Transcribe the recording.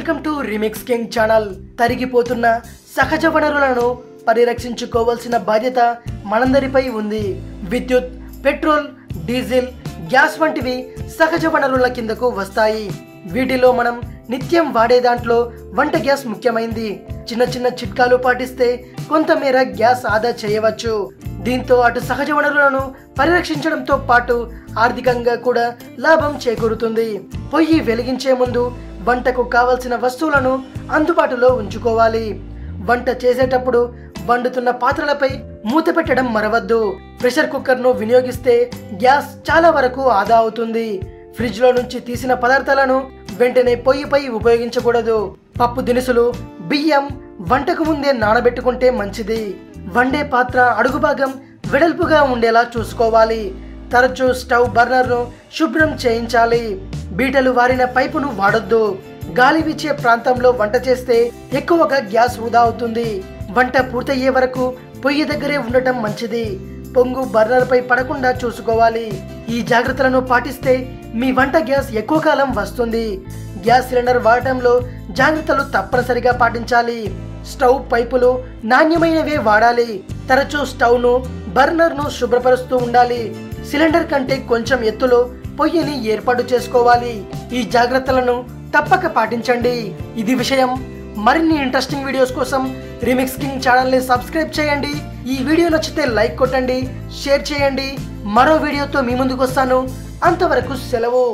Welcome to remix king channel. తరిగిపోతున్న సహజ వనరులను పరిరక్షించుకోవాల్సిన బాధ్యత మనందరిపై ఉంది. విద్యుత్, పెట్రోల్, డీజిల్, గ్యాస్ వంటివి సహజ వనరుల కిందకు వస్తాయి. వీటిలో మనం నిత్యం వాడే దాంట్లో వంట గ్యాస్ ముఖ్యమైంది. చిన్న చిన్న చిట్కాలు పాటిస్తే కొంతమేర గ్యాస్ ఆదా చేయవచ్చు. దీంతో అటు సహజ వనరులను పరిరక్షించడంతో పాటు ఆర్థికంగా కూడా లాభం చేకూరుతుంది. పొయ్యి వెలిగించే ముందు వంటకు కావలసిన వస్తువులను అందుబాటులో ఉంచుకోవాలి. వంట చేసేటప్పుడు వండుతున్న పాత్రలపై మూత పెట్టడం మరవద్దు. ప్రెషర్ కుక్కర్ను వినియోగిస్తే గ్యాస్ చాలా వరకు ఆదా అవుతుంది. ఫ్రిడ్జ్ లో నుంచి తీసిన పదార్థాలను వెంటనే పొయ్యిపై ఉపయోగించకూడదు. పప్పు దినుసులు, బియ్యం వంటకు ముందే నానబెట్టుకుంటే మంచిది. వండే పాత్ర అడుగు భాగం వెడల్పుగా ఉండేలా చూసుకోవాలి. తరచూ స్టవ్ బర్నర్ను శుభ్రం చేయించాలి. బీటలు వారిన పైపును వాడొద్దు. గాలి వీచే ప్రాంతంలో వంట చేస్తే ఎక్కువగా గ్యాస్ వృధా అవుతుంది. వంట పూర్తయ్యే వరకు పొయ్యి దగ్గరే ఉండటం మంచిది. పొంగు బర్నర్ పై పడకుండా చూసుకోవాలి. ఈ జాగ్రత్తలను పాటిస్తే మీ వంట గ్యాస్ ఎక్కువ కాలం వస్తుంది. గ్యాస్ సిలిండర్ వాడటంలో జాగ్రత్తలు తప్పనిసరిగా పాటించాలి. స్టవ్ పైపులు నాణ్యమైనవే వాడాలి. తరచూ స్టవ్ను, బర్నర్ను శుభ్రపరుస్తూ ఉండాలి. సిలిండర్ కంటే కొంచెం ఎత్తులో పొయ్యిని ఏర్పాటు చేసుకోవాలి. ఈ జాగ్రత్తలను తప్పక పాటించండి. ఇది విషయం. మరిన్ని ఇంట్రెస్టింగ్ వీడియోస్ కోసం రీమిక్స్ కింగ్ ఛానల్ ని సబ్స్క్రైబ్ చేయండి. ఈ వీడియో నచ్చితే లైక్ కొట్టండి, షేర్ చేయండి. మరో వీడియోతో మీ ముందుకు వస్తాను. అంతవరకు సెలవు.